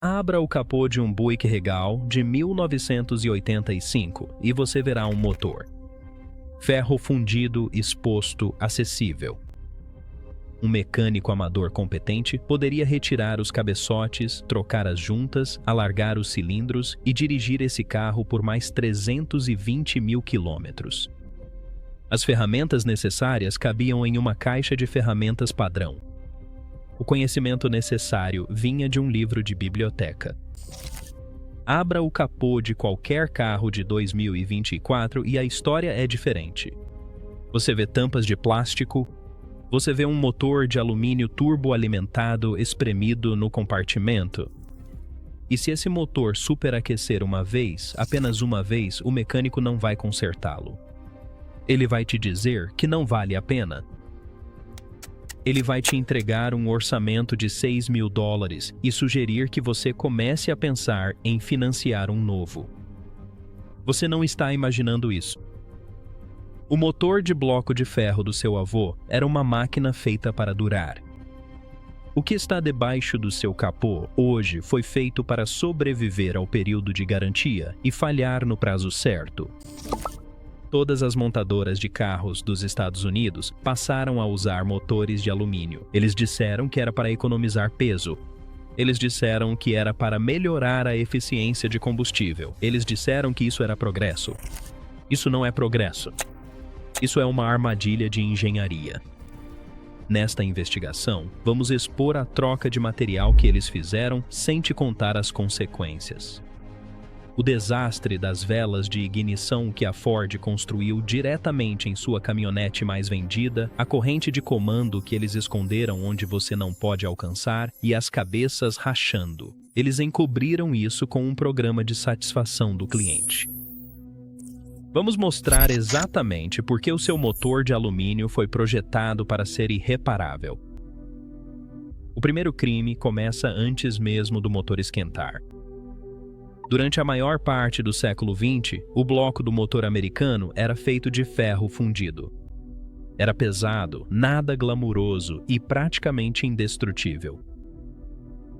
Abra o capô de um Buick Regal de 1985 e você verá um motor. Ferro fundido, exposto, acessível. Um mecânico amador competente poderia retirar os cabeçotes, trocar as juntas, alargar os cilindros e dirigir esse carro por mais 320 mil quilômetros. As ferramentas necessárias cabiam em uma caixa de ferramentas padrão. O conhecimento necessário vinha de um livro de biblioteca. Abra o capô de qualquer carro de 2024 e a história é diferente. Você vê tampas de plástico, você vê um motor de alumínio turboalimentado espremido no compartimento. E se esse motor superaquecer uma vez, apenas uma vez, o mecânico não vai consertá-lo. Ele vai te dizer que não vale a pena. Ele vai te entregar um orçamento de $6.000 e sugerir que você comece a pensar em financiar um novo. Você não está imaginando isso. O motor de bloco de ferro do seu avô era uma máquina feita para durar. O que está debaixo do seu capô hoje foi feito para sobreviver ao período de garantia e falhar no prazo certo. Todas as montadoras de carros dos Estados Unidos passaram a usar motores de alumínio. Eles disseram que era para economizar peso. Eles disseram que era para melhorar a eficiência de combustível. Eles disseram que isso era progresso. Isso não é progresso. Isso é uma armadilha de engenharia. Nesta investigação, vamos expor a troca de material que eles fizeram sem te contar as consequências. O desastre das velas de ignição que a Ford construiu diretamente em sua caminhonete mais vendida, a corrente de comando que eles esconderam onde você não pode alcançar e as cabeças rachando. Eles encobriram isso com um programa de satisfação do cliente. Vamos mostrar exatamente por que o seu motor de alumínio foi projetado para ser irreparável. O primeiro crime começa antes mesmo do motor esquentar. Durante a maior parte do século XX, o bloco do motor americano era feito de ferro fundido. Era pesado, nada glamuroso e praticamente indestrutível.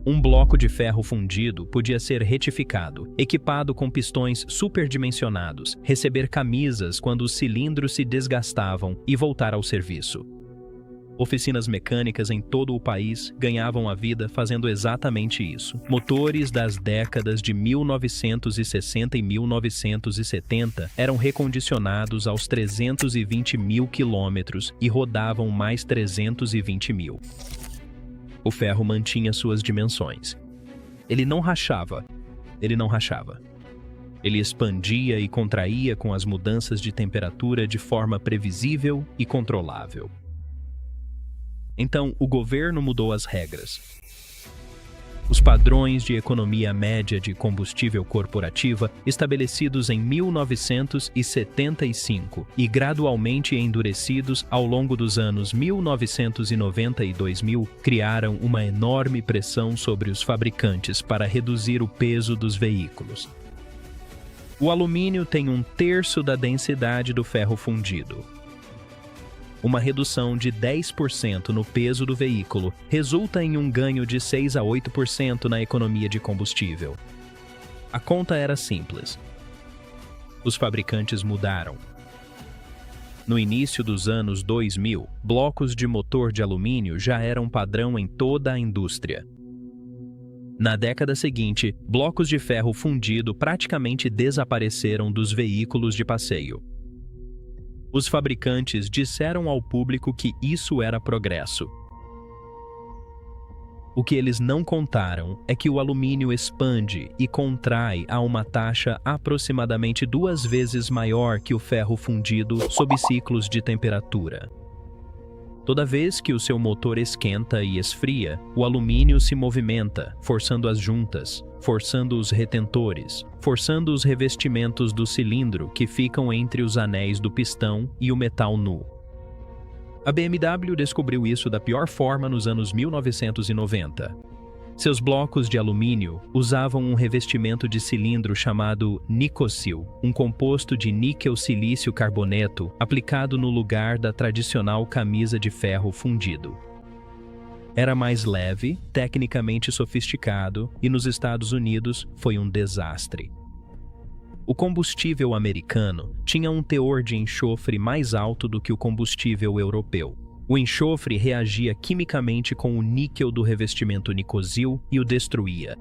Um bloco de ferro fundido podia ser retificado, equipado com pistões superdimensionados, receber camisas quando os cilindros se desgastavam e voltar ao serviço. Oficinas mecânicas em todo o país ganhavam a vida fazendo exatamente isso. Motores das décadas de 1960 e 1970 eram recondicionados aos 320 mil quilômetros e rodavam mais 320 mil. O ferro mantinha suas dimensões. Ele não rachava. Ele expandia e contraía com as mudanças de temperatura de forma previsível e controlável. Então, o governo mudou as regras. Os padrões de economia média de combustível corporativa estabelecidos em 1975 e gradualmente endurecidos ao longo dos anos 1990 e 2000 criaram uma enorme pressão sobre os fabricantes para reduzir o peso dos veículos. O alumínio tem 1/3 da densidade do ferro fundido. Uma redução de 10% no peso do veículo resulta em um ganho de 6 a 8% na economia de combustível. A conta era simples. Os fabricantes mudaram. No início dos anos 2000, blocos de motor de alumínio já eram padrão em toda a indústria. Na década seguinte, blocos de ferro fundido praticamente desapareceram dos veículos de passeio. Os fabricantes disseram ao público que isso era progresso. O que eles não contaram é que o alumínio expande e contrai a uma taxa aproximadamente 2 vezes maior que o ferro fundido sob ciclos de temperatura. Toda vez que o seu motor esquenta e esfria, o alumínio se movimenta, forçando as juntas, forçando os retentores, forçando os revestimentos do cilindro que ficam entre os anéis do pistão e o metal nu. A BMW descobriu isso da pior forma nos anos 1990. Seus blocos de alumínio usavam um revestimento de cilindro chamado Nicosil, um composto de níquel-silício carboneto aplicado no lugar da tradicional camisa de ferro fundido. Era mais leve, tecnicamente sofisticado e nos Estados Unidos foi um desastre. O combustível americano tinha um teor de enxofre mais alto do que o combustível europeu. O enxofre reagia quimicamente com o níquel do revestimento nicosil e o destruía.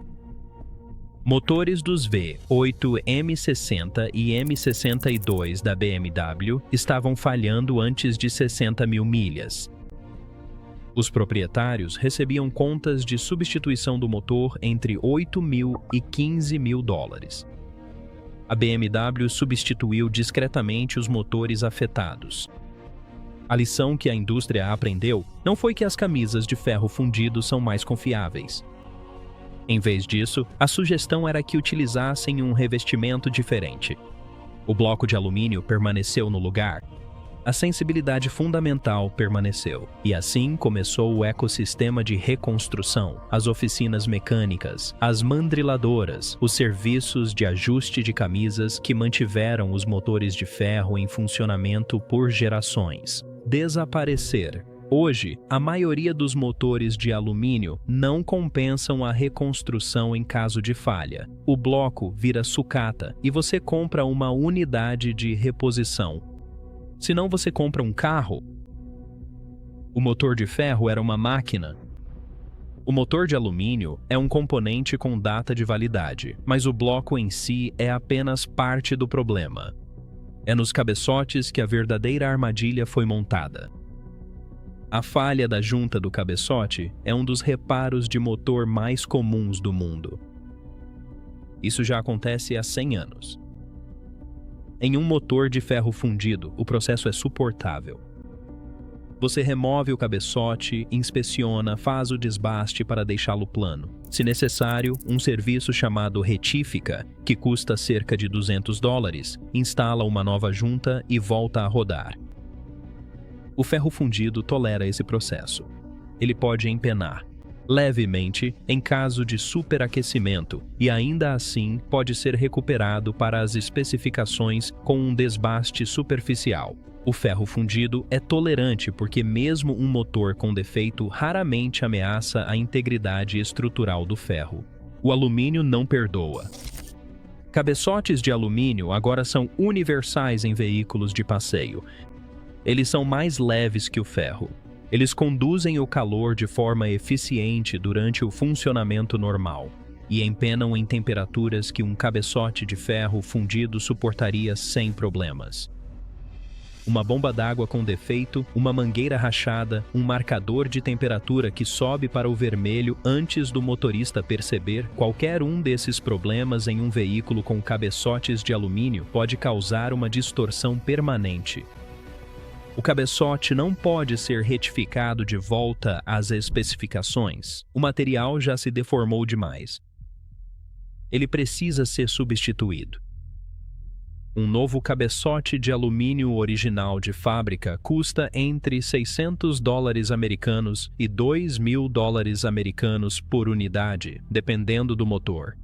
Motores dos V8 M60 e M62 da BMW estavam falhando antes de 60 mil milhas. Os proprietários recebiam contas de substituição do motor entre 8 mil e 15 mil dólares. A BMW substituiu discretamente os motores afetados. A lição que a indústria aprendeu não foi que as camisas de ferro fundido são mais confiáveis. Em vez disso, a sugestão era que utilizassem um revestimento diferente. O bloco de alumínio permaneceu no lugar. A sensibilidade fundamental permaneceu, e assim começou o ecossistema de reconstrução, as oficinas mecânicas, as mandriladoras, os serviços de ajuste de camisas que mantiveram os motores de ferro em funcionamento por gerações. Desaparecer. Hoje, a maioria dos motores de alumínio não compensam a reconstrução em caso de falha. O bloco vira sucata e você compra uma unidade de reposição. Senão você compra um carro. O motor de ferro era uma máquina. O motor de alumínio é um componente com data de validade, mas o bloco em si é apenas parte do problema. É nos cabeçotes que a verdadeira armadilha foi montada. A falha da junta do cabeçote é um dos reparos de motor mais comuns do mundo. Isso já acontece há 100 anos. Em um motor de ferro fundido, o processo é suportável. Você remove o cabeçote, inspeciona, faz o desbaste para deixá-lo plano. Se necessário, um serviço chamado retífica, que custa cerca de 200 dólares, instala uma nova junta e volta a rodar. O ferro fundido tolera esse processo. Ele pode empenar levemente em caso de superaquecimento e ainda assim pode ser recuperado para as especificações com um desbaste superficial. O ferro fundido é tolerante porque mesmo um motor com defeito raramente ameaça a integridade estrutural do ferro. O alumínio não perdoa. Cabeçotes de alumínio agora são universais em veículos de passeio. Eles são mais leves que o ferro. Eles conduzem o calor de forma eficiente durante o funcionamento normal e empenam em temperaturas que um cabeçote de ferro fundido suportaria sem problemas. Uma bomba d'água com defeito, uma mangueira rachada, um marcador de temperatura que sobe para o vermelho antes do motorista perceber, qualquer um desses problemas em um veículo com cabeçotes de alumínio pode causar uma distorção permanente. O cabeçote não pode ser retificado de volta às especificações. O material já se deformou demais. Ele precisa ser substituído. Um novo cabeçote de alumínio original de fábrica custa entre 600 dólares americanos e 2.000 dólares americanos por unidade, dependendo do motor.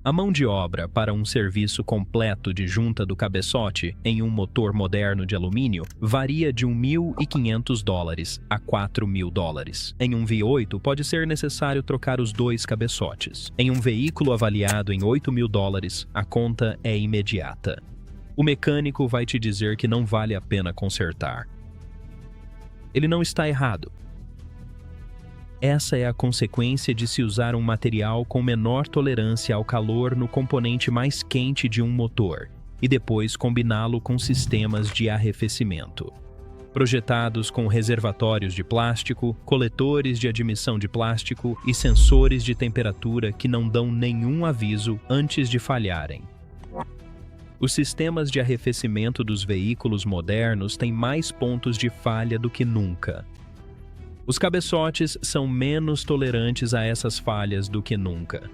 A mão de obra para um serviço completo de junta do cabeçote em um motor moderno de alumínio varia de 1.500 dólares a 4.000 dólares. Em um V8 pode ser necessário trocar os dois cabeçotes. Em um veículo avaliado em 8.000 dólares, a conta é imediata. O mecânico vai te dizer que não vale a pena consertar. Ele não está errado. Essa é a consequência de se usar um material com menor tolerância ao calor no componente mais quente de um motor e depois combiná-lo com sistemas de arrefecimento. Projetados com reservatórios de plástico, coletores de admissão de plástico e sensores de temperatura que não dão nenhum aviso antes de falharem. Os sistemas de arrefecimento dos veículos modernos têm mais pontos de falha do que nunca. Os cabeçotes são menos tolerantes a essas falhas do que nunca.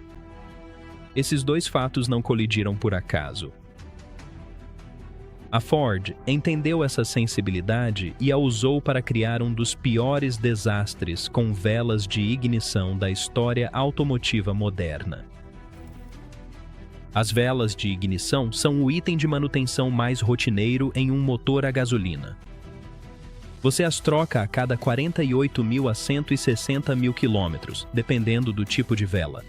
Esses dois fatos não colidiram por acaso. A Ford entendeu essa sensibilidade e a usou para criar um dos piores desastres com velas de ignição da história automotiva moderna. As velas de ignição são o item de manutenção mais rotineiro em um motor a gasolina. Você as troca a cada 48.000 a 160.000 quilômetros, dependendo do tipo de vela.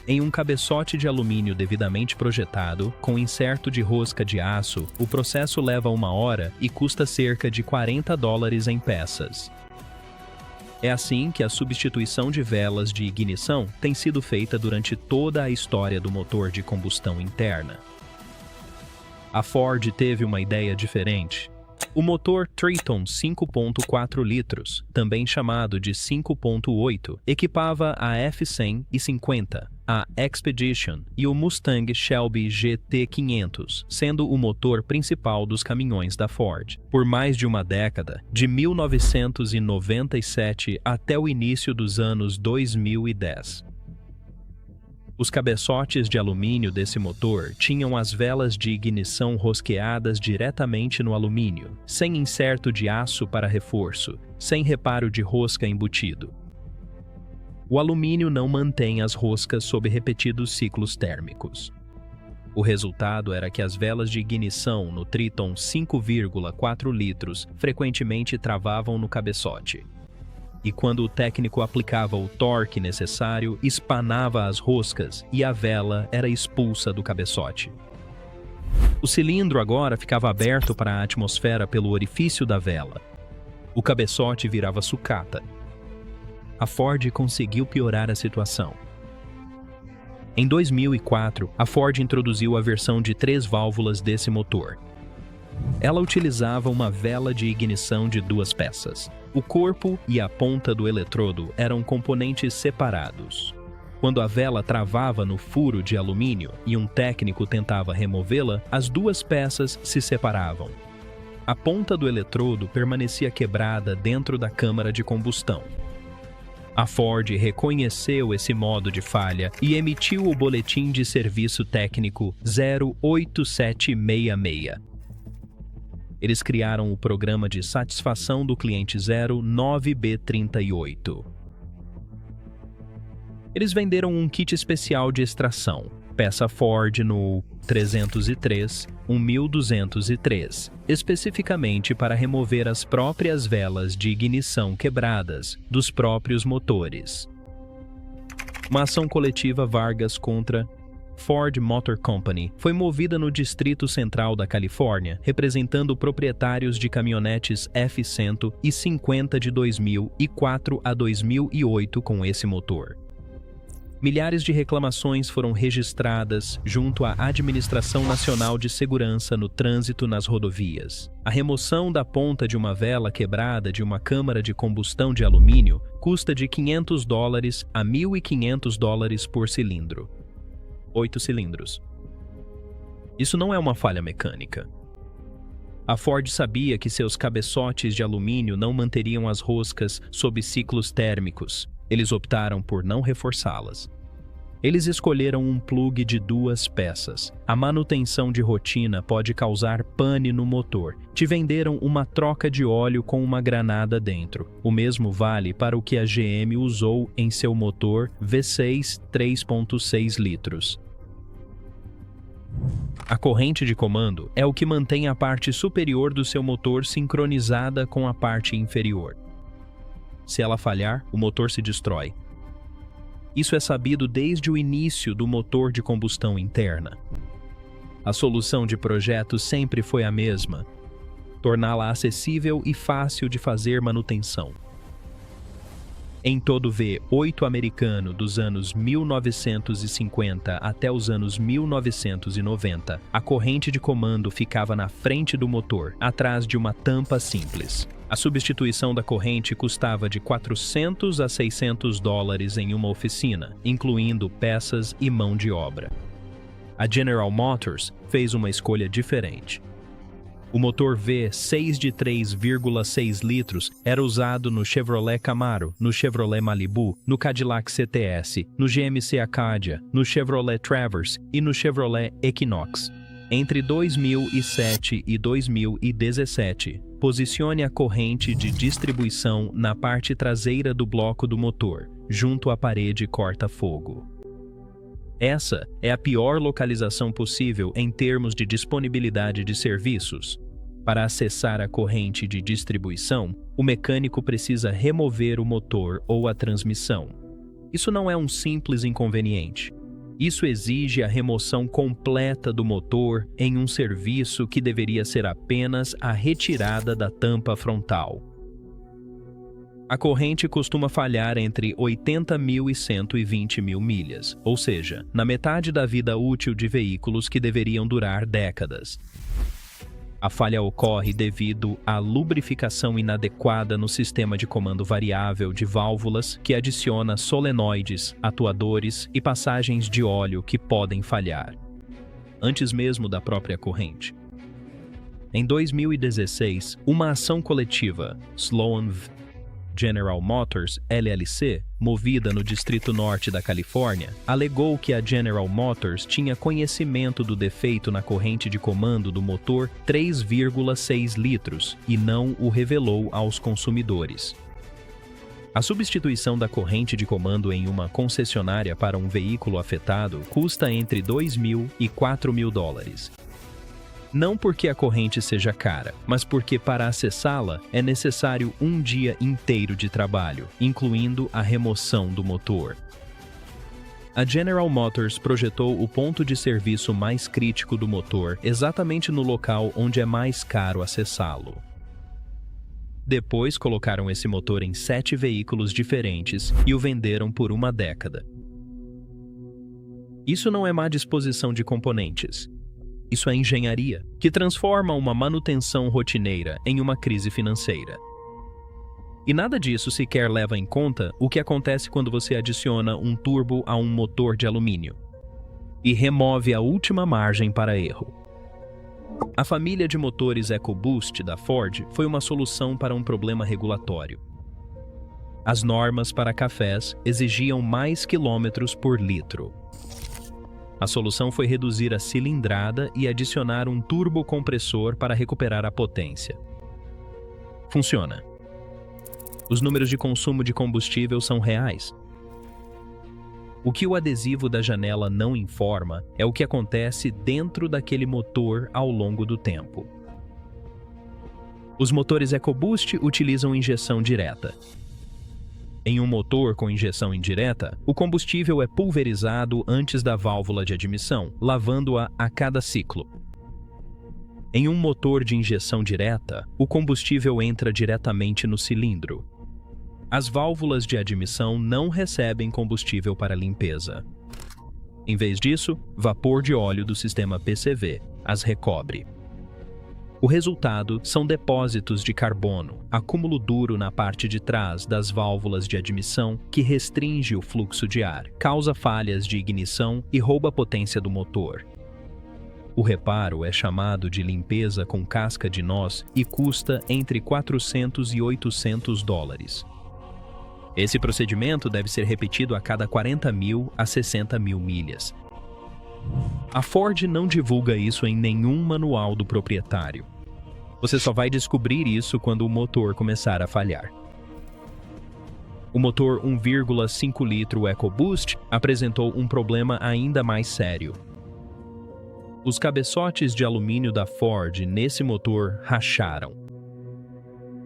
Em um cabeçote de alumínio devidamente projetado, com inserto de rosca de aço, o processo leva 1 hora e custa cerca de $40 em peças. É assim que a substituição de velas de ignição tem sido feita durante toda a história do motor de combustão interna. A Ford teve uma ideia diferente. O motor Triton 5.4 litros, também chamado de 5.8, equipava a F-150, a Expedition e o Mustang Shelby GT500, sendo o motor principal dos caminhões da Ford. Por mais de uma década, de 1997 até o início dos anos 2010. Os cabeçotes de alumínio desse motor tinham as velas de ignição rosqueadas diretamente no alumínio, sem inserto de aço para reforço, sem reparo de rosca embutido. O alumínio não mantém as roscas sob repetidos ciclos térmicos. O resultado era que as velas de ignição no Triton 5,4 litros frequentemente travavam no cabeçote. E quando o técnico aplicava o torque necessário, espanava as roscas e a vela era expulsa do cabeçote. O cilindro agora ficava aberto para a atmosfera pelo orifício da vela. O cabeçote virava sucata. A Ford conseguiu piorar a situação. Em 2004, a Ford introduziu a versão de 3 válvulas desse motor. Ela utilizava uma vela de ignição de 2 peças. O corpo e a ponta do eletrodo eram componentes separados. Quando a vela travava no furo de alumínio e um técnico tentava removê-la, as 2 peças se separavam. A ponta do eletrodo permanecia quebrada dentro da câmara de combustão. A Ford reconheceu esse modo de falha e emitiu o boletim de serviço técnico 08766. Eles criaram o programa de satisfação do cliente 09B38. Eles venderam um kit especial de extração, peça Ford no 303, 1203, especificamente para remover as próprias velas de ignição quebradas dos próprios motores. Uma ação coletiva Vargas contra Ford Motor Company foi movida no Distrito Central da Califórnia, representando proprietários de caminhonetes F-150 de 2004 a 2008 com esse motor. Milhares de reclamações foram registradas junto à Administração Nacional de Segurança no Trânsito nas Rodovias. A remoção da ponta de uma vela quebrada de uma câmara de combustão de alumínio custa de $500 a $1.500 por cilindro. 8 cilindros. Isso não é uma falha mecânica. A Ford sabia que seus cabeçotes de alumínio não manteriam as roscas sob ciclos térmicos. Eles optaram por não reforçá-las. Eles escolheram um plugue de 2 peças. A manutenção de rotina pode causar pane no motor. Te venderam uma troca de óleo com uma granada dentro. O mesmo vale para o que a GM usou em seu motor V6 3.6 litros. A corrente de comando é o que mantém a parte superior do seu motor sincronizada com a parte inferior. Se ela falhar, o motor se destrói. Isso é sabido desde o início do motor de combustão interna. A solução de projeto sempre foi a mesma: torná-la acessível e fácil de fazer manutenção. Em todo V8 americano dos anos 1950 até os anos 1990, a corrente de comando ficava na frente do motor, atrás de uma tampa simples. A substituição da corrente custava de $400 a $600 em uma oficina, incluindo peças e mão de obra. A General Motors fez uma escolha diferente. O motor V6 de 3,6 litros era usado no Chevrolet Camaro, no Chevrolet Malibu, no Cadillac CTS, no GMC Acadia, no Chevrolet Traverse e no Chevrolet Equinox. Entre 2007 e 2017, posicione a corrente de distribuição na parte traseira do bloco do motor, junto à parede corta-fogo. Essa é a pior localização possível em termos de disponibilidade de serviços. Para acessar a corrente de distribuição, o mecânico precisa remover o motor ou a transmissão. Isso não é um simples inconveniente. Isso exige a remoção completa do motor em um serviço que deveria ser apenas a retirada da tampa frontal. A corrente costuma falhar entre 80.000 e 120.000 milhas, ou seja, na metade da vida útil de veículos que deveriam durar décadas. A falha ocorre devido à lubrificação inadequada no sistema de comando variável de válvulas que adiciona solenoides, atuadores e passagens de óleo que podem falhar, antes mesmo da própria corrente. Em 2016, uma ação coletiva, Sloan v. General Motors, LLC, movida no Distrito Norte da Califórnia, alegou que a General Motors tinha conhecimento do defeito na corrente de comando do motor 3,6 litros e não o revelou aos consumidores. A substituição da corrente de comando em uma concessionária para um veículo afetado custa entre $2.000 e $4.000. Não porque a corrente seja cara, mas porque para acessá-la é necessário um dia inteiro de trabalho, incluindo a remoção do motor. A General Motors projetou o ponto de serviço mais crítico do motor exatamente no local onde é mais caro acessá-lo. Depois colocaram esse motor em 7 veículos diferentes e o venderam por uma década. Isso não é má disposição de componentes. Isso é engenharia, que transforma uma manutenção rotineira em uma crise financeira. E nada disso sequer leva em conta o que acontece quando você adiciona um turbo a um motor de alumínio e remove a última margem para erro. A família de motores EcoBoost da Ford foi uma solução para um problema regulatório. As normas para cafés exigiam mais quilômetros por litro. A solução foi reduzir a cilindrada e adicionar um turbocompressor para recuperar a potência. Funciona. Os números de consumo de combustível são reais. O que o adesivo da janela não informa é o que acontece dentro daquele motor ao longo do tempo. Os motores EcoBoost utilizam injeção direta. Em um motor com injeção indireta, o combustível é pulverizado antes da válvula de admissão, lavando-a a cada ciclo. Em um motor de injeção direta, o combustível entra diretamente no cilindro. As válvulas de admissão não recebem combustível para limpeza. Em vez disso, vapor de óleo do sistema PCV as recobre. O resultado são depósitos de carbono, acúmulo duro na parte de trás das válvulas de admissão que restringe o fluxo de ar, causa falhas de ignição e rouba a potência do motor. O reparo é chamado de limpeza com casca de noz e custa entre $400 e $800. Esse procedimento deve ser repetido a cada 40.000 a 60.000 milhas. A Ford não divulga isso em nenhum manual do proprietário. Você só vai descobrir isso quando o motor começar a falhar. O motor 1,5 litro EcoBoost apresentou um problema ainda mais sério. Os cabeçotes de alumínio da Ford nesse motor racharam.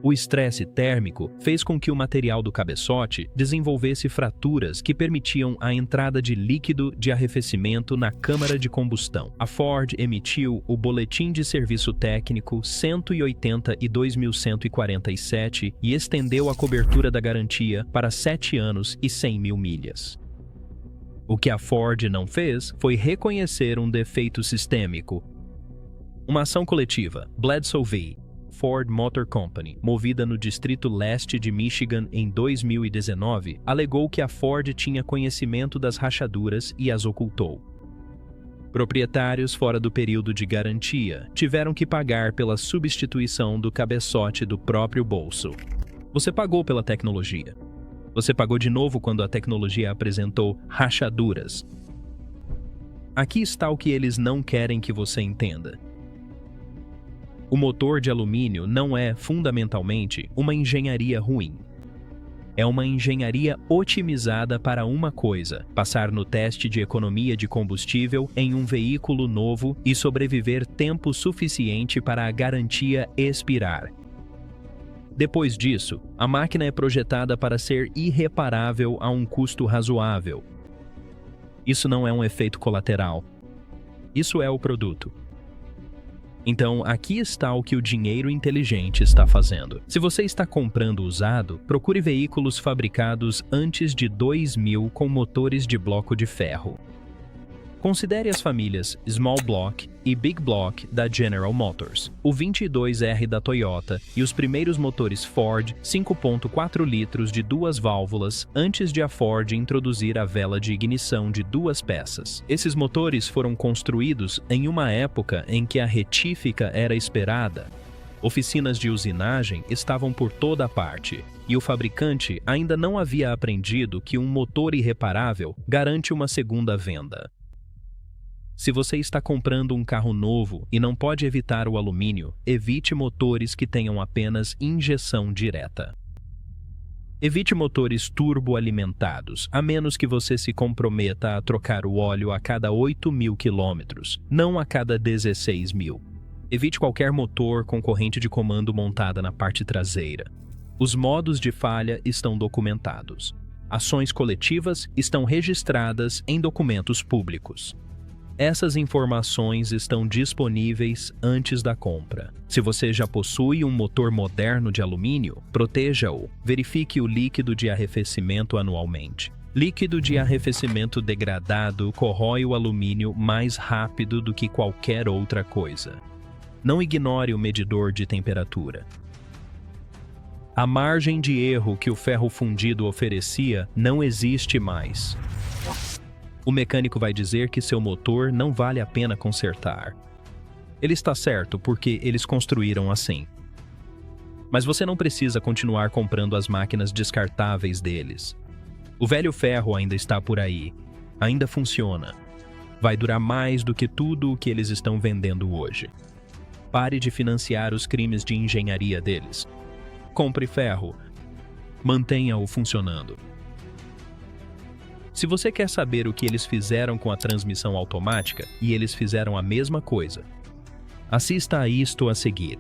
O estresse térmico fez com que o material do cabeçote desenvolvesse fraturas que permitiam a entrada de líquido de arrefecimento na câmara de combustão. A Ford emitiu o Boletim de Serviço Técnico 182.147 e estendeu a cobertura da garantia para 7 anos e 100.000 milhas. O que a Ford não fez foi reconhecer um defeito sistêmico. Uma ação coletiva, Bledsoe v. Ford Motor Company, movida no Distrito Leste de Michigan em 2019, alegou que a Ford tinha conhecimento das rachaduras e as ocultou. Proprietários fora do período de garantia tiveram que pagar pela substituição do cabeçote do próprio bolso. Você pagou pela tecnologia. Você pagou de novo quando a tecnologia apresentou rachaduras. Aqui está o que eles não querem que você entenda. O motor de alumínio não é, fundamentalmente, uma engenharia ruim. é uma engenharia otimizada para uma coisa: passar no teste de economia de combustível em um veículo novo e sobreviver tempo suficiente para a garantia expirar. Depois disso, a máquina é projetada para ser irreparável a um custo razoável. Isso não é um efeito colateral. Isso é o produto. Então, aqui está o que o dinheiro inteligente está fazendo. Se você está comprando usado, procure veículos fabricados antes de 2000 com motores de bloco de ferro. Considere as famílias Small Block e Big Block da General Motors, o 22R da Toyota e os primeiros motores Ford 5.4 litros de 2 válvulas antes de a Ford introduzir a vela de ignição de 2 peças. Esses motores foram construídos em uma época em que a retífica era esperada. Oficinas de usinagem estavam por toda parte, e o fabricante ainda não havia aprendido que um motor irreparável garante uma segunda venda. Se você está comprando um carro novo e não pode evitar o alumínio, evite motores que tenham apenas injeção direta. Evite motores turboalimentados, a menos que você se comprometa a trocar o óleo a cada 8.000 quilômetros, não a cada 16.000. Evite qualquer motor com corrente de comando montada na parte traseira. Os modos de falha estão documentados. Ações coletivas estão registradas em documentos públicos. Essas informações estão disponíveis antes da compra. Se você já possui um motor moderno de alumínio, proteja-o. Verifique o líquido de arrefecimento anualmente. Líquido de arrefecimento degradado corrói o alumínio mais rápido do que qualquer outra coisa. Não ignore o medidor de temperatura. A margem de erro que o ferro fundido oferecia não existe mais. O mecânico vai dizer que seu motor não vale a pena consertar. Ele está certo porque eles construíram assim. Mas você não precisa continuar comprando as máquinas descartáveis deles. O velho ferro ainda está por aí. Ainda funciona. Vai durar mais do que tudo o que eles estão vendendo hoje. Pare de financiar os crimes de engenharia deles. Compre ferro. Mantenha-o funcionando. Se você quer saber o que eles fizeram com a transmissão automática, e eles fizeram a mesma coisa, assista a isto a seguir.